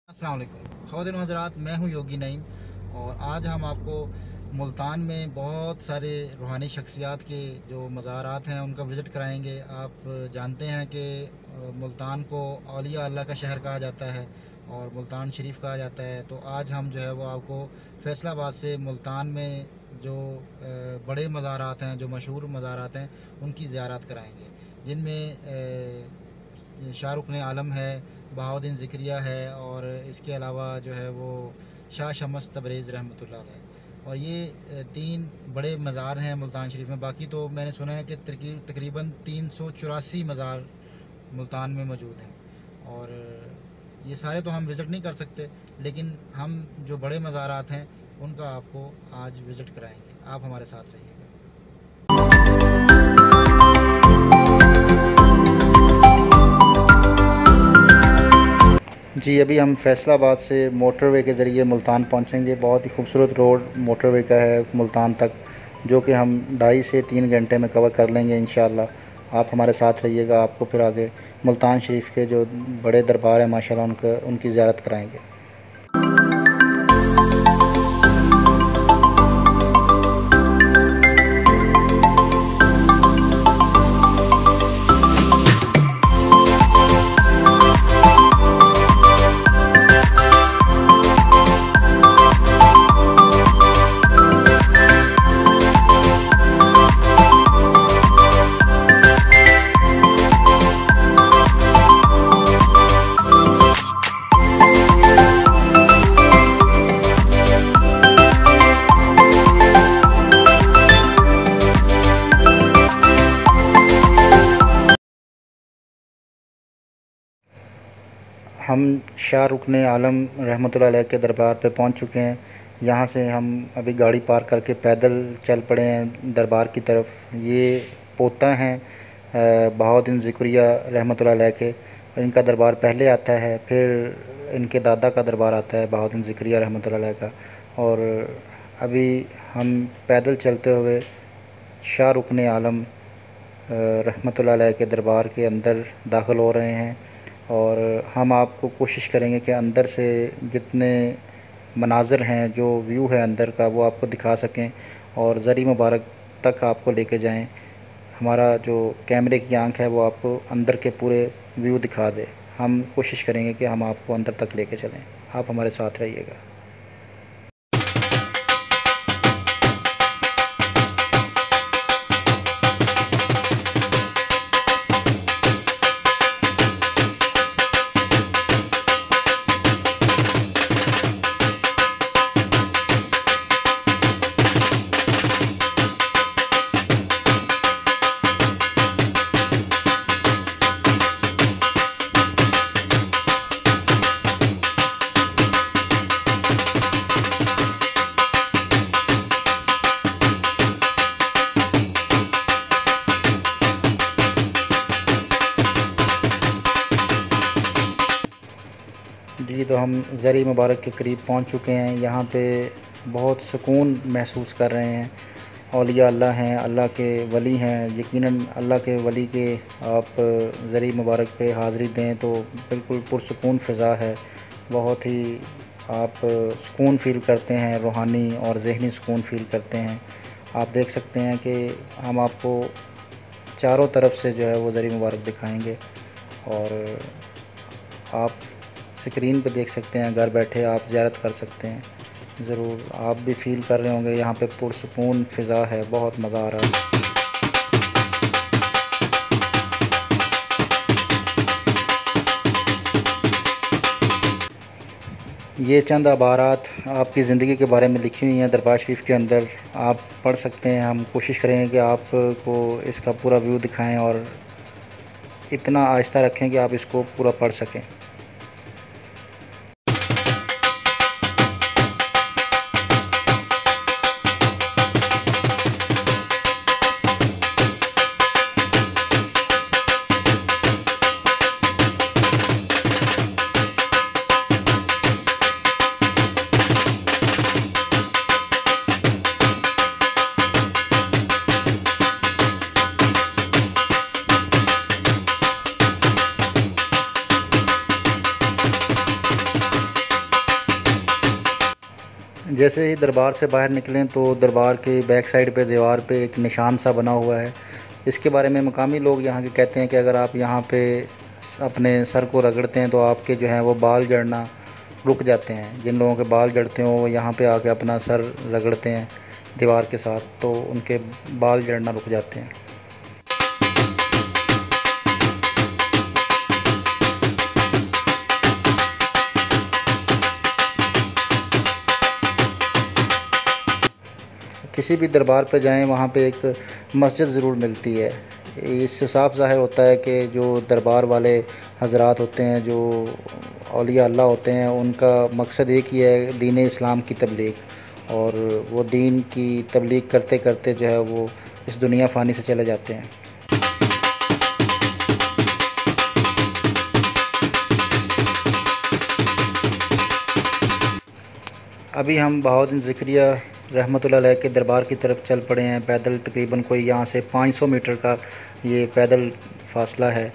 अस्सलाम वालेकुम ख़वातीन हज़रात, मैं हूं योगी नईम और आज हम आपको मुल्तान में बहुत सारे रूहानी शख्सियात के जो मज़ारात हैं उनका विज़िट कराएंगे। आप जानते हैं कि मुल्तान को औलिया अल्लाह का शहर कहा जाता है और मुल्तान शरीफ कहा जाता है। तो आज हम जो है वो आपको फैसलाबाद से मुल्तान में जो बड़े मज़ारात हैं, जो मशहूर मज़ारात हैं, उनकी ज़ियारत कराएँगे, जिनमें शाहरुख़ आलम है, बहाउद्दीन ज़िक्रिया है और इसके अलावा जो है वो शाह शमस तबरेज़ रहमतुल्लाह अलैह। और ये 3 बड़े मज़ार हैं मुल्तान शरीफ में। बाकी तो मैंने सुना है कि तकरीबन 384 मज़ार मुल्तान में मौजूद हैं और ये सारे तो हम विज़िट नहीं कर सकते, लेकिन हम जो बड़े मज़ारात हैं उनका आपको आज विज़िट कराएँगे। आप हमारे साथ रहिएगा। जी, अभी हम फैसलाबाद से मोटरवे के ज़रिए मुल्तान पहुंचेंगे। बहुत ही खूबसूरत रोड मोटरवे का है मुल्तान तक, जो कि हम 2.5 से 3 घंटे में कवर कर लेंगे इंशाअल्लाह। आप हमारे साथ रहिएगा। आपको फिर आगे मुल्तान शरीफ के जो बड़े दरबार हैं माशाअल्लाह उनकी ज़ियारत कराएंगे। हम शाहरुख़ आलम रहमतुल्लाह अलैह के दरबार पे पहुंच चुके हैं। यहाँ से हम अभी गाड़ी पार्क करके पैदल चल पड़े हैं दरबार की तरफ। ये पोता हैं बहाउद्दीन ज़िक्रिया रहमतुल्लाह अलैह के। इनका दरबार पहले आता है, फिर इनके दादा का दरबार आता है बहाउद्दीन ज़िक्रिया रहमतुल्लाह अलैह का। और अभी हम पैदल चलते हुए शाहरुख़ आलम रहमतुल्लाह अलैह के दरबार के अंदर दाखिल हो रहे हैं और हम आपको कोशिश करेंगे कि अंदर से जितने मनाज़र हैं, जो व्यू है अंदर का, वो आपको दिखा सकें और ज़री मुबारक तक आपको लेके जाएं। हमारा जो कैमरे की आंख है वो आपको अंदर के पूरे व्यू दिखा दे। हम कोशिश करेंगे कि हम आपको अंदर तक लेके चलें। आप हमारे साथ रहिएगा। जी, तो हम ज़री मुबारक के करीब पहुंच चुके हैं। यहाँ पे बहुत सुकून महसूस कर रहे हैं। औलिया अल्लाह हैं, अल्लाह के वली हैं। यकीनन अल्लाह के वली के आप ज़री मुबारक पे हाज़िरी दें तो बिल्कुल पुरसुकून फ़िज़ा है। बहुत ही आप सुकून फ़ील करते हैं, रूहानी और ज़हनी सुकून फ़ील करते हैं। आप देख सकते हैं कि हम आपको चारों तरफ से जो है वो ज़री मुबारक दिखाएंगे और आप स्क्रीन पे देख सकते हैं। घर बैठे आप ज़ियारत कर सकते हैं। ज़रूर आप भी फ़ील कर रहे होंगे, यहाँ पे पुरसुकून फ़िज़ा है, बहुत मज़ा आ रहा है। ये चंद अबारात आपकी ज़िंदगी के बारे में लिखी हुई हैं दरबार शरीफ के अंदर, आप पढ़ सकते हैं। हम कोशिश करेंगे कि आपको इसका पूरा व्यू दिखाएं और इतना आहिस्ता रखें कि आप इसको पूरा पढ़ सकें। जैसे ही दरबार से बाहर निकलें तो दरबार के बैक साइड पे दीवार पे एक निशान सा बना हुआ है। इसके बारे में मकामी लोग यहाँ के कहते हैं कि अगर आप यहाँ पे अपने सर को रगड़ते हैं तो आपके जो है वो बाल झड़ना रुक जाते हैं। जिन लोगों के बाल झड़ते हों वो यहाँ पे आके अपना सर रगड़ते हैं दीवार के साथ, तो उनके बाल झड़ना रुक जाते हैं। किसी भी दरबार पे जाएं वहाँ पे एक मस्जिद ज़रूर मिलती है। इससे साफ ज़ाहिर होता है कि जो दरबार वाले हज़रात होते हैं, जो औलिया अल्लाह होते हैं, उनका मकसद एक ही है, दीन इस्लाम की तबलीग। और वो दीन की तबलीग करते करते जो है वो इस दुनिया फ़ानी से चले जाते हैं। अभी हम बहाउद्दीन ज़िक्रिया रहमतुल्लाह अलैह के दरबार की तरफ चल पड़े हैं पैदल। तकरीबन कोई यहाँ से 500 मीटर का ये पैदल फासला है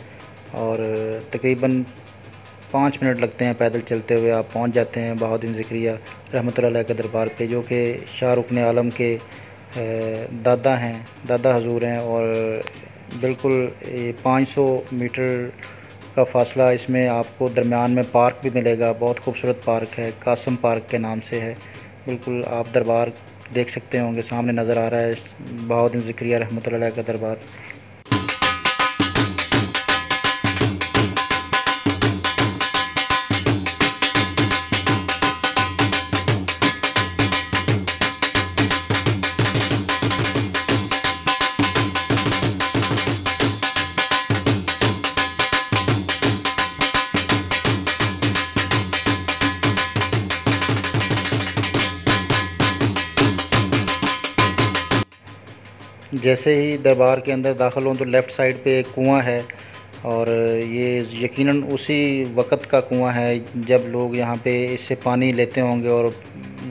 और तकरीबन 5 मिनट लगते हैं पैदल चलते हुए। आप पहुँच जाते हैं बहाउद्दीन ज़िक्रिया रहमतुल्लाह अलैह के दरबार पे, जो कि शाह रुकन आलम के दादा हैं, दादा हजूर हैं। और बिल्कुल ये 500 मीटर का फ़ासला, इसमें आपको दरमियान में पार्क भी मिलेगा। बहुत खूबसूरत पार्क है, कासम पार्क के नाम से है। बिल्कुल आप दरबार देख सकते होंगे, सामने नज़र आ रहा है बहाउद्दीन ज़िक्रिया रहमतुल्लाह अलैह का दरबार। जैसे ही दरबार के अंदर दाखिल हों तो लेफ़्ट साइड पे एक कुआं है और ये यकीनन उसी वक़्त का कुआं है जब लोग यहाँ पे इससे पानी लेते होंगे और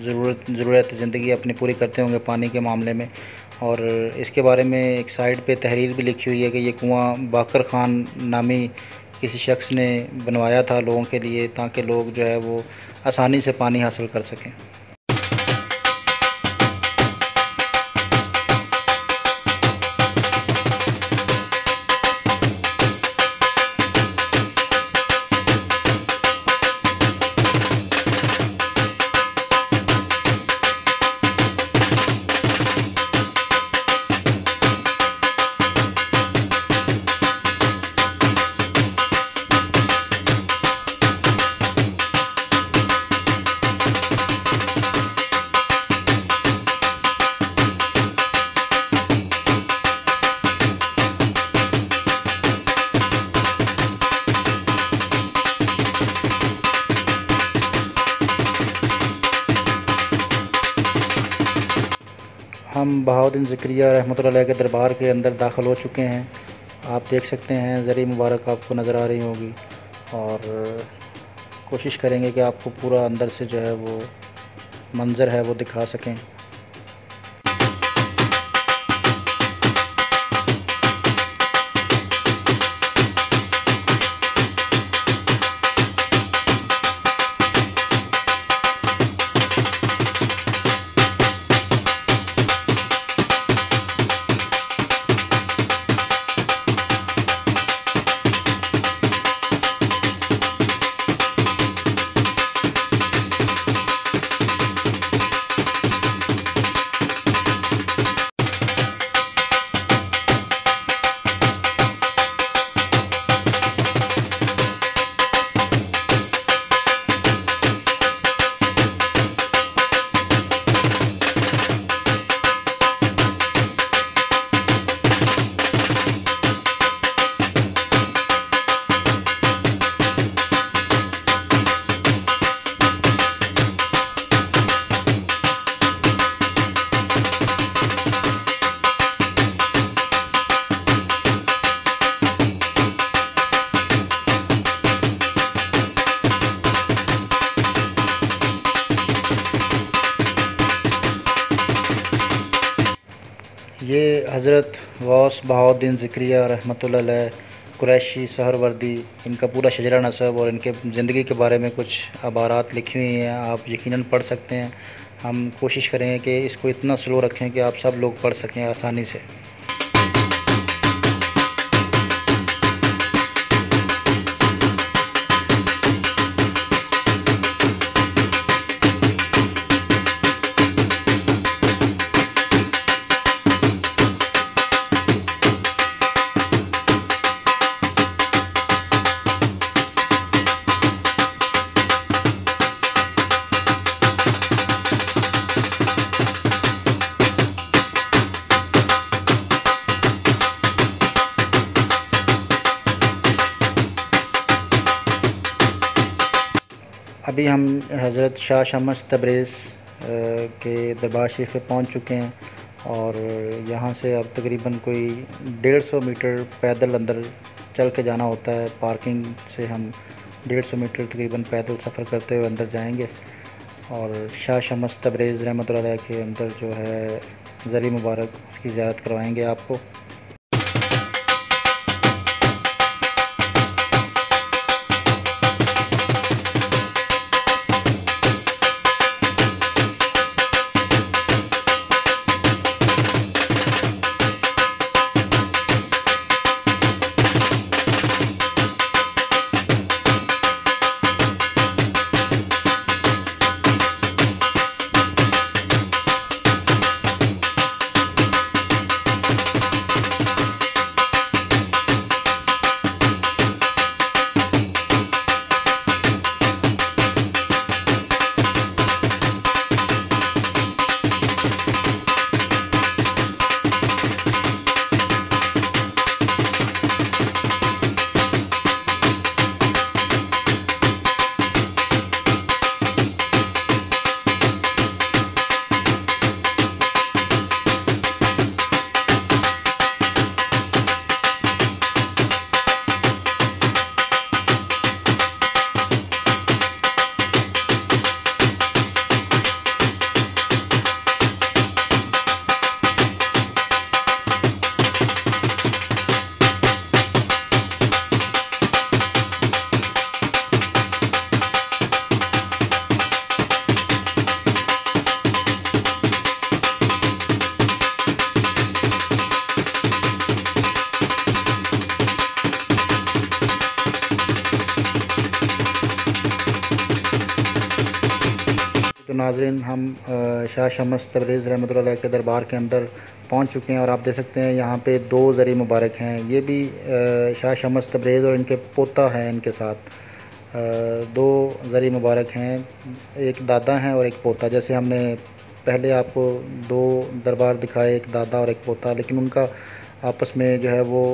ज़रूरत ज़िंदगी अपनी पूरी करते होंगे पानी के मामले में। और इसके बारे में एक साइड पे तहरीर भी लिखी हुई है कि ये कुआं बाकर ख़ान नामी किसी शख्स ने बनवाया था लोगों के लिए, ताकि लोग जो है वो आसानी से पानी हासिल कर सकें। हम बहाउद्दीन ज़िक्रिया रहमतुल्लाह अलैह के दरबार के अंदर दाखिल हो चुके हैं। आप देख सकते हैं ज़री मुबारक आपको नज़र आ रही होगी और कोशिश करेंगे कि आपको पूरा अंदर से जो है वो मंज़र है वो दिखा सकें। ये हज़रत गौस बहाउद्दीन ज़िक्रिया रहमतुल्लाह अलैह कुरैशी सहरवर्दी, इनका पूरा शजरा नसब और इनके ज़िंदगी के बारे में कुछ अबारात लिखी हुई हैं, आप यकीनन पढ़ सकते हैं। हम कोशिश करेंगे कि इसको इतना स्लो रखें कि आप सब लोग पढ़ सकें आसानी से। अभी हम हज़रत शाह शम्स तबरेज़ के दरबार शरीफ पे पहुंच चुके हैं और यहाँ से अब तकरीबन कोई 150 मीटर पैदल अंदर चल के जाना होता है। पार्किंग से हम 150 मीटर तकरीबन पैदल सफ़र करते हुए अंदर जाएंगे और शाह शम्स तबरेज़ रहमतुल्लाह अलैह के अंदर जो है ज़री मुबारक उसकी ज़ियारत करवाएंगे आपको। तो नाज़रीन हम शाह शम्स तबरेज़ रहमतुल्लाह अलैह के दरबार के अंदर पहुंच चुके हैं और आप देख सकते हैं यहाँ पे 2 ज़री मुबारक हैं। ये भी शाह शम्स तबरेज़ और इनके पोता हैं, इनके साथ 2 ज़री मुबारक हैं, एक दादा हैं और एक पोता। जैसे हमने पहले आपको 2 दरबार दिखाए, एक दादा और एक पोता, लेकिन उनका आपस में जो है वो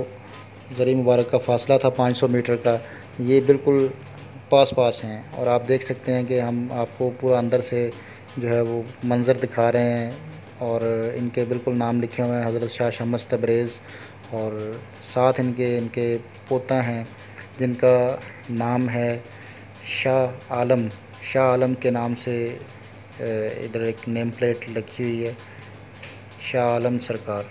ज़री मुबारक का फ़ासला था 500 मीटर का। ये बिल्कुल पास हैं और आप देख सकते हैं कि हम आपको पूरा अंदर से जो है वो मंज़र दिखा रहे हैं और इनके बिल्कुल नाम लिखे हुए हैं हज़रत शाह शम्स तबरेज़ और साथ इनके पोता हैं जिनका नाम है शाह आलम। शाह आलम के नाम से इधर एक नेम प्लेट लिखी हुई है, शाह आलम सरकार।